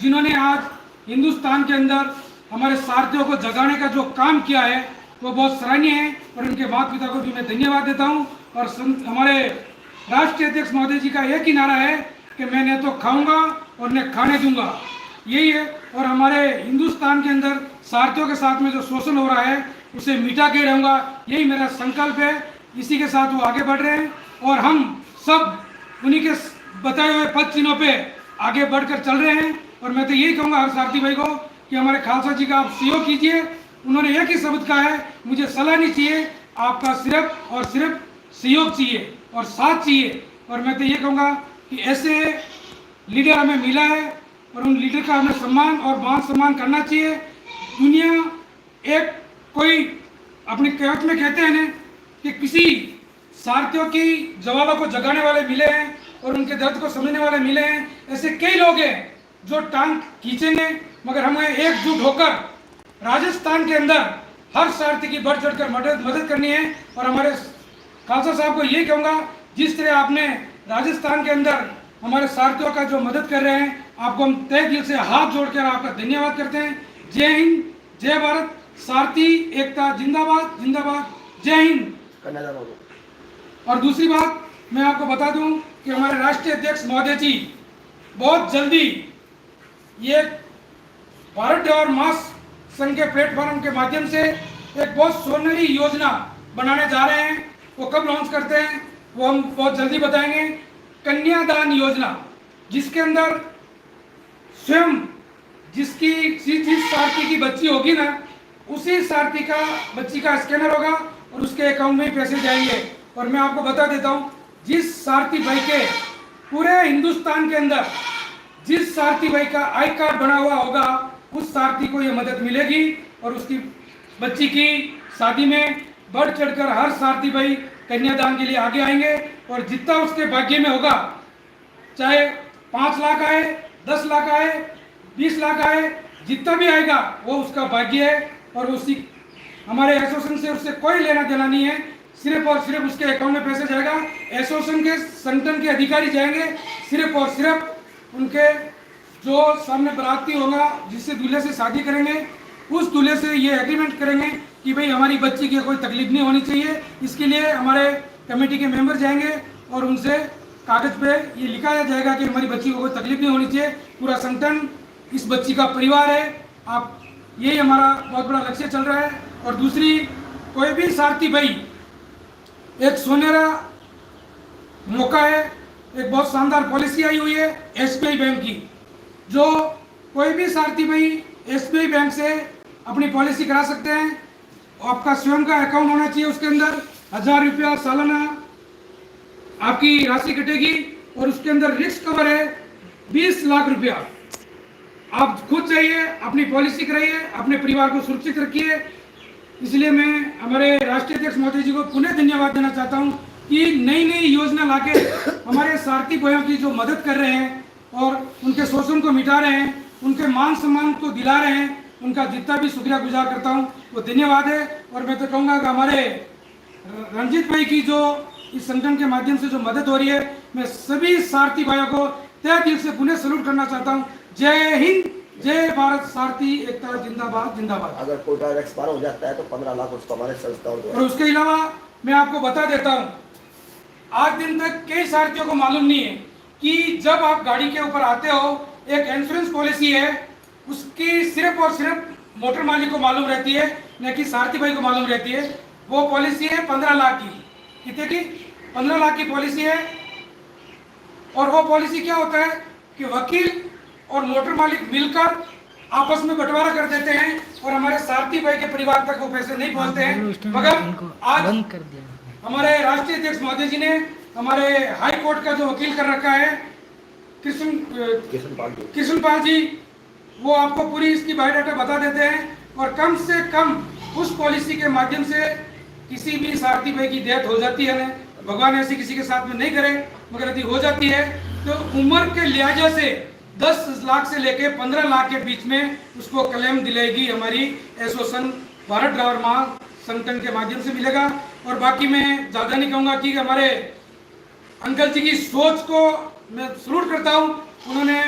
जिन्होंने आज हिंदुस्तान के अंदर हमारे सारथियों को जगाने का जो काम किया है वो बहुत सराहनीय है और उनके माता पिता को भी मैं धन्यवाद देता हूँ। और हमारे राष्ट्रीय अध्यक्ष महोदय जी का एक ही नारा है कि मैं न तो खाऊंगा और न खाने दूंगा, यही है। और हमारे हिंदुस्तान के अंदर सारथियों के साथ में जो शोषण हो रहा है उसे मिटा के रहूंगा, यही मेरा संकल्प है। इसी के साथ वो आगे बढ़ रहे हैं और हम सब उन्हीं के बताए हुए पद चिन्हों पे आगे बढ़कर चल रहे हैं। और मैं तो यही कहूँगा हर सारथी भाई को कि हमारे खालसा जी का आप सहयोग कीजिए। उन्होंने एक ही शब्द कहा है, मुझे सलाह नहीं चाहिए, आपका सिर्फ और सिर्फ सहयोग चाहिए और साथ चाहिए। और मैं तो ये कहूँगा कि ऐसे लीडर हमें मिला है और उन लीडर का हमें सम्मान और मान सम्मान करना चाहिए। दुनिया एक कोई अपनी कहावत में कहते हैं ना कि किसी सारथियों की जवानों को जगाने वाले मिले हैं और उनके दर्द को समझने वाले मिले हैं। ऐसे कई लोग हैं जो टांग खींचेंगे, मगर हमें एकजुट होकर राजस्थान के अंदर हर सारथी की बढ़ चढ़कर मदद करनी है। और हमारे खालसा साहब को ये कहूँगा, जिस तरह आपने राजस्थान के अंदर हमारे सारथियों का जो मदद कर रहे हैं, आपको हम तहे दिल से हाथ जोड़कर आपका धन्यवाद करते हैं। जय हिंद, जय भारत, सारथी एकता जिंदाबाद जिंदाबाद, जय हिंद। और दूसरी बात मैं आपको बता दूं कि हमारे राष्ट्रीय अध्यक्ष महोदय जी बहुत जल्दी ये भारत और मास संघ के प्लेटफॉर्म के माध्यम से एक बहुत सोनेरी योजना बनाने जा रहे हैं। वो कब लॉन्च करते हैं वो हम बहुत जल्दी बताएंगे। कन्यादान योजना, जिसके अंदर स्वयं जिस सारथी की बच्ची होगी ना, उसी सारथी का बच्ची का स्कैनर होगा और उसके अकाउंट में पैसे जाएंगे। और मैं आपको बता देता हूँ, जिस सारथी भाई के पूरे हिंदुस्तान के अंदर जिस सारथी भाई का आई कार्ड बना हुआ होगा, उस सारथी को ये मदद मिलेगी। और उसकी बच्ची की शादी में बढ़ चढ़कर हर सारथी भाई कन्यादान के लिए आगे आएंगे। और जितना उसके भाग्य में होगा, चाहे 5 लाख आए, 10 लाख आए, 20 लाख आए, जितना भी आएगा वो उसका भाग्य है। और उसी हमारे एसोसिएशन से उससे कोई लेना देना नहीं है, सिर्फ और सिर्फ उसके अकाउंट में पैसे जाएगा। एसोसिएशन के संगठन के अधिकारी जाएंगे, सिर्फ और सिर्फ उनके जो सामने बराती होगा, जिससे दूल्हे से शादी करेंगे, उस दूल्हे से ये एग्रीमेंट करेंगे कि भाई हमारी बच्ची की कोई तकलीफ नहीं होनी चाहिए। इसके लिए हमारे कमेटी के मेंबर जाएंगे और उनसे कागज पे ये लिखाया जाएगा कि हमारी बच्ची को कोई तकलीफ नहीं होनी चाहिए। पूरा संगठन इस बच्ची का परिवार है। आप यही हमारा बहुत बड़ा लक्ष्य चल रहा है। और दूसरी, कोई भी सारथी भाई, एक सोनेरा मौका है, एक बहुत शानदार पॉलिसी आई हुई है एसबीआई बैंक की, जो कोई भी सारथी भाई एसबीआई बैंक से अपनी पॉलिसी करा सकते हैं। आपका स्वयं का अकाउंट होना चाहिए, उसके अंदर 1000 रुपया सालाना आपकी राशि कटेगी और उसके अंदर रिस्क कवर है 20 लाख रुपया। आप खुद जाइए, अपनी पॉलिसी कराइए, अपने परिवार को सुरक्षित रखिए। इसलिए मैं हमारे राष्ट्रीय अध्यक्ष महोदय जी को पुनः धन्यवाद देना चाहता हूं कि नई नई योजना लाके हमारे सारथी भाइयों की जो मदद कर रहे हैं और उनके शोषण को मिटा रहे हैं, उनके मान सम्मान को दिला रहे हैं, उनका जितना भी शुक्रिया गुजार करता हूं वो धन्यवाद है। और मैं तो कहूँगा कि हमारे रंजीत भाई की जो इस संगठन के माध्यम से जो मदद हो रही है, मैं सभी सारथी भाइयों को तहे दिल से पुनः सैल्यूट करना चाहता हूँ। जय हिंद, जय भारत, सारथी एकता जिंदाबाद जिंदाबाद। अगर कोई ड्राइवर एक्सपायर हो जाता है तो 15 लाख उसको हमारे संस्थाओं द्वारा। और उसके अलावा मैं आपको बता देता हूँ, आज दिन तक कई सारथियों को मालूम नहीं है कि जब आप गाड़ी के ऊपर आते हो, एक इंश्योरेंस पॉलिसी है, उसकी सिर्फ और सिर्फ मोटर मालिक को मालूम रहती है, न कि सारथी भाई को मालूम रहती है। वो पॉलिसी है 15 लाख की। कितने की? 15 लाख की पॉलिसी है। और वो पॉलिसी क्या होता है कि वकील और मोटर मालिक मिलकर आपस में बंटवारा कर देते हैं और हमारे सारथी भाई के परिवार तक वो पैसे नहीं पहुंचते हैं। मगर आज हमारे राष्ट्रीय अध्यक्ष महोदय जी ने हमारे हाई कोर्ट का जो वकील कर रखा है कृष्णपाल जी, वो आपको पूरी इसकी बायोडाटा बता देते हैं। और कम से कम उस पॉलिसी के माध्यम से किसी भी सारथी भाई की डेथ हो जाती है ना, भगवान ऐसी किसी के साथ में नहीं करे, मगर यदि हो जाती है तो उम्र के लिहाजा से 10 लाख से लेके 15 लाख के बीच में उसको क्लेम दिलाएगी हमारी एसोसिएशन भारत ड्राइवर संगठन के माध्यम से मिलेगा। और बाकी मैं ज़्यादा नहीं कहूँगा कि हमारे अंकल जी की सोच को मैं सैल्यूट करता हूँ। उन्होंने